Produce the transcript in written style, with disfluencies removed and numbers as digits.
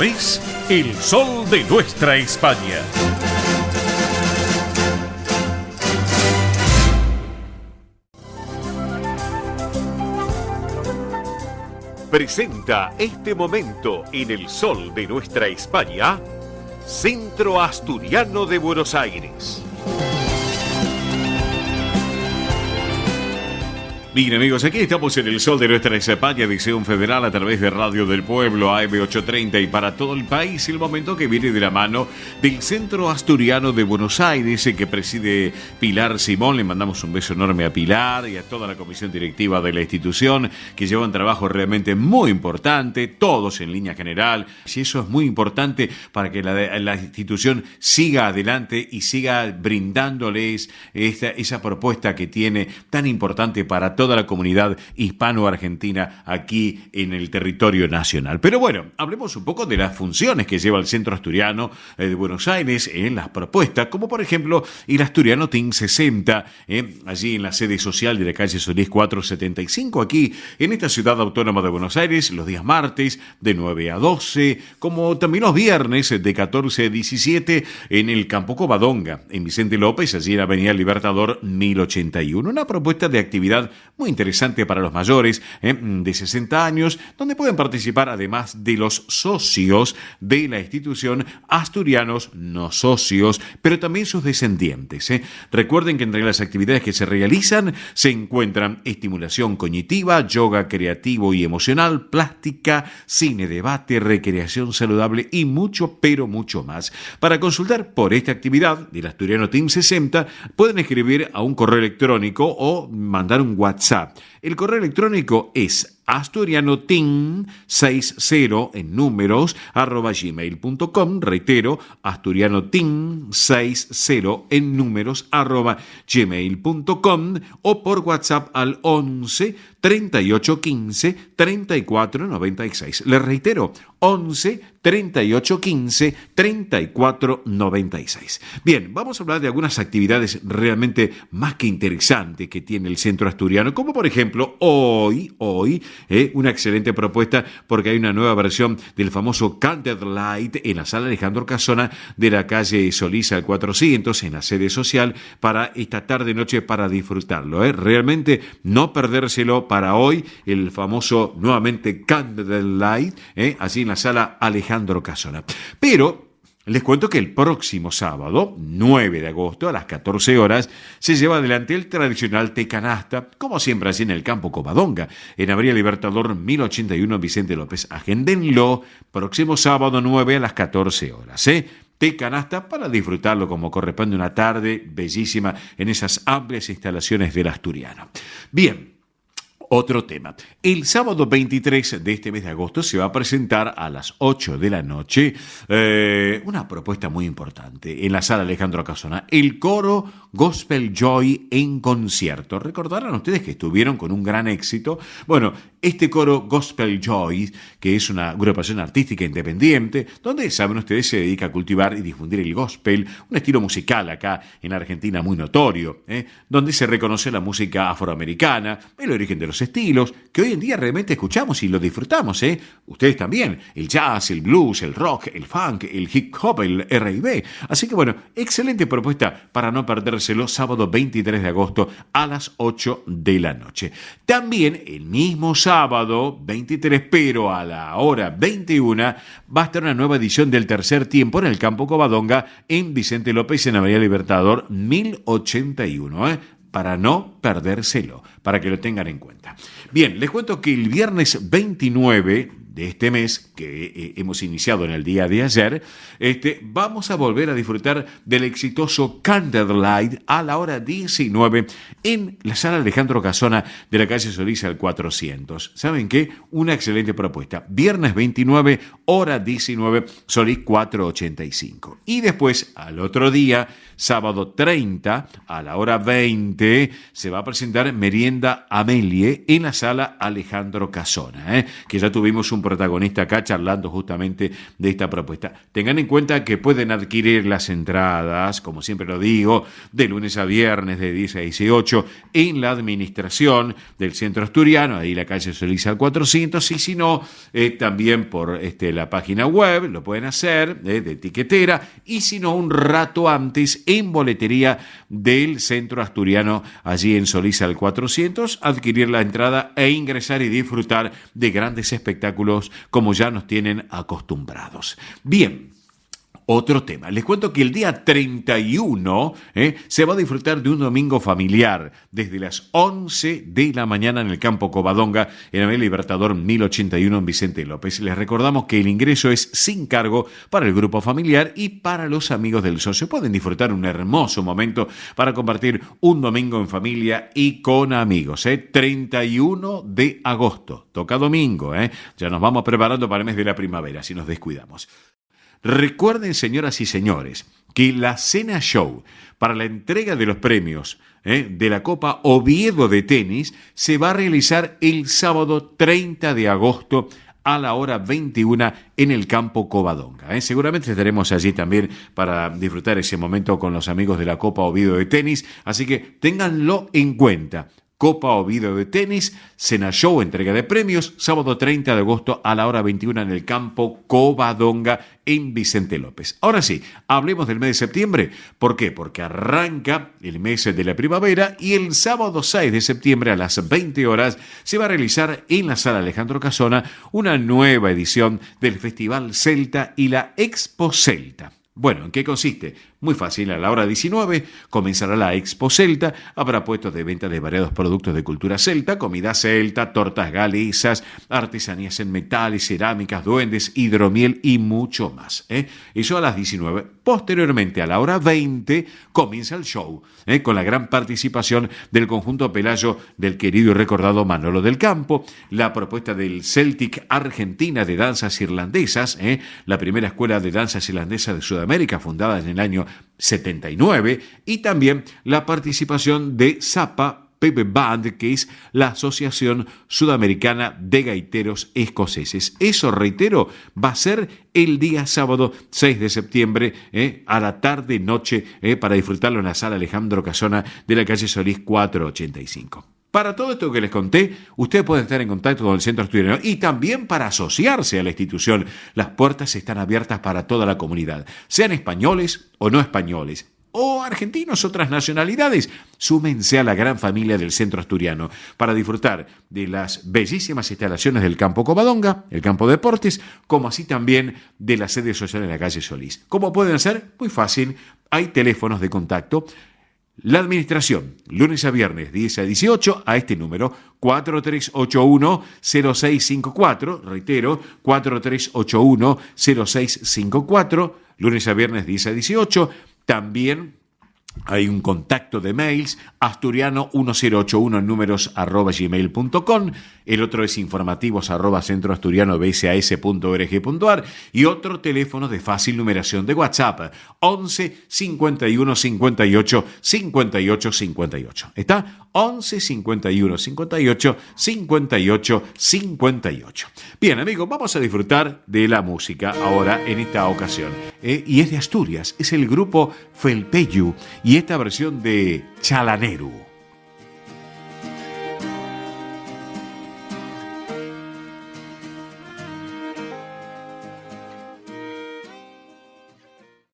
Esto es El Sol de Nuestra España. Presenta este momento en El Sol de Nuestra España, Centro Asturiano de Buenos Aires. Bien, amigos, aquí estamos en El Sol de Nuestra España, Visión Federal a través de Radio del Pueblo, AM830, y para todo el país, el momento que viene de la mano del Centro Asturiano de Buenos Aires, que preside Pilar Simón. Le mandamos un beso enorme a Pilar y a toda la comisión directiva de la institución, que lleva un trabajo realmente muy importante, todos en línea general, y eso es muy importante para que la institución siga adelante y siga brindándoles esa propuesta que tiene tan importante para toda la comunidad hispano-argentina aquí en el territorio nacional. Pero bueno, hablemos un poco de las funciones que lleva el Centro Asturiano de Buenos Aires en las propuestas, como por ejemplo el Asturiano Team 60, allí en la sede social de la calle Solís 475, aquí en esta ciudad autónoma de Buenos Aires, los días martes de 9 a 12, como también los viernes de 14 a 17 en el Campo Covadonga, en Vicente López, allí en Avenida Libertador 1081. Una propuesta de actividad muy interesante para los mayores de 60 años, donde pueden participar además de los socios de la institución, asturianos no socios, pero también sus descendientes. Recuerden que entre las actividades que se realizan se encuentran estimulación cognitiva, yoga creativo y emocional, plástica, cine, debate, recreación saludable y mucho, pero mucho más. Para consultar por esta actividad del Asturiano Team 60, pueden escribir a un correo electrónico o mandar un WhatsApp. El correo electrónico es asturianoteam60 en números @gmail.com. Reitero, asturianoteam60 en números @gmail.com, o por WhatsApp al 11 38 15 34 96. Les reitero, 11 38 15 34 96. Bien, vamos a hablar de algunas actividades realmente más que interesantes que tiene el Centro Asturiano, como por ejemplo hoy una excelente propuesta, porque hay una nueva versión del famoso Candlelight en la sala Alejandro Casona de la calle Solís al 400, en la sede social, para esta tarde-noche, para disfrutarlo. Realmente no perdérselo para hoy, el famoso nuevamente Candlelight, así en la sala Alejandro Casona. Pero les cuento que el próximo sábado, 9 de agosto, a las 14 horas, se lleva adelante el tradicional té canasta, como siempre así en el Campo Covadonga, en Avenida Libertador 1081, Vicente López. Agéndenlo, próximo sábado 9 a las 14 horas. Té canasta para disfrutarlo como corresponde, una tarde bellísima en esas amplias instalaciones del Asturiano. Bien. Otro tema. El sábado 23 de este mes de agosto se va a presentar a las 8 de la noche una propuesta muy importante en la sala Alejandro Casona, el coro Gospel Joy en concierto. Recordarán ustedes que estuvieron con un gran éxito. Bueno, este coro Gospel Joy, que es una agrupación artística independiente, donde, saben ustedes, se dedica a cultivar y difundir el gospel, un estilo musical acá en Argentina muy notorio, donde se reconoce la música afroamericana, el origen de los estilos que hoy en día realmente escuchamos y lo disfrutamos, ustedes también, el jazz, el blues, el rock, el funk, el hip hop, el R&B. Así que bueno, excelente propuesta para no perdérselo, sábado 23 de agosto a las 8 de la noche. También el mismo sábado 23, pero a la hora 21, va a estar una nueva edición del Tercer Tiempo en el Campo Covadonga, en Vicente López, en Avenida Libertador 1081, para no perdérselo, para que lo tengan en cuenta. Bien, les cuento que el viernes 29 de este mes, que hemos iniciado en el día de ayer, vamos a volver a disfrutar del exitoso Candlelight a la hora 19 en la sala Alejandro Casona de la calle Solís al 400. ¿Saben qué? Una excelente propuesta. Viernes 29, hora 19, Solís 485. Y después, al otro día, sábado 30, a la hora 20, se va a presentar Merienda Amelie en la sala Alejandro Casona, que ya tuvimos un un protagonista acá charlando justamente de esta propuesta. Tengan en cuenta que pueden adquirir las entradas, como siempre lo digo, de lunes a viernes de 10 a 18 en la administración del Centro Asturiano, ahí la calle Solís al 400, y si no, también por la página web lo pueden hacer de etiquetera, y si no, un rato antes en boletería del Centro Asturiano allí en Solís al 400, adquirir la entrada e ingresar y disfrutar de grandes espectáculos como ya nos tienen acostumbrados. Bien. Otro tema. Les cuento que el día 31 se va a disfrutar de un domingo familiar desde las 11 de la mañana en el campo Covadonga, en el Libertador 1081 en Vicente López. Les recordamos que el ingreso es sin cargo para el grupo familiar y para los amigos del socio. Pueden disfrutar un hermoso momento para compartir un domingo en familia y con amigos. 31 de agosto. Toca domingo. Ya nos vamos preparando para el mes de la primavera si nos descuidamos. Recuerden, señoras y señores, que la cena show para la entrega de los premios de la Copa Oviedo de tenis se va a realizar el sábado 30 de agosto a la hora 21 en el campo Covadonga. Seguramente estaremos allí también para disfrutar ese momento con los amigos de la Copa Oviedo de tenis, así que ténganlo en cuenta. Copa Oviedo de tenis, cena show, entrega de premios, sábado 30 de agosto a la hora 21 en el campo Covadonga en Vicente López. Ahora sí, hablemos del mes de septiembre. ¿Por qué? Porque arranca el mes de la primavera y el sábado 6 de septiembre a las 20 horas se va a realizar en la Sala Alejandro Casona una nueva edición del Festival Celta y la Expo Celta. Bueno, ¿en qué consiste? Muy fácil, a la hora 19 comenzará la Expo Celta, habrá puestos de venta de variados productos de cultura celta, comida celta, tortas galesas, artesanías en metales, cerámicas, duendes, hidromiel y mucho más. Eso a las 19. Posteriormente, a la hora 20, comienza el show, con la gran participación del conjunto Pelayo del querido y recordado Manolo del Campo, la propuesta del Celtic Argentina de danzas irlandesas, la primera escuela de danzas irlandesas de Sudamérica, fundada en el año 79, y también la participación de Zappa Pepe Band, que es la Asociación Sudamericana de Gaiteros Escoceses. Eso, reitero, va a ser el día sábado 6 de septiembre a la tarde-noche para disfrutarlo en la Sala Alejandro Casona de la calle Solís 485. Para todo esto que les conté, ustedes pueden estar en contacto con el Centro Asturiano y también para asociarse a la institución. Las puertas están abiertas para toda la comunidad, sean españoles o no españoles, o argentinos, otras nacionalidades. Súmense a la gran familia del Centro Asturiano para disfrutar de las bellísimas instalaciones del campo Covadonga, el campo de deportes, como así también de la sede social en la calle Solís. ¿Cómo pueden hacer? Muy fácil, hay teléfonos de contacto. La administración, lunes a viernes, 10 a 18, a este número, 4381-0654, reitero, 4381-0654, lunes a viernes, 10 a 18, también hay un contacto de mails, asturiano1081 en números @gmail.com, el otro es informativos @centroasturianobsas.org.ar y otro teléfono de fácil numeración de WhatsApp, 11 51 58 58 58. ¿Está? 11 51 58 58 58. Bien, amigos, vamos a disfrutar de la música ahora en esta ocasión. Y es de Asturias, es el grupo Felpeyu y esta versión de Chalaneru.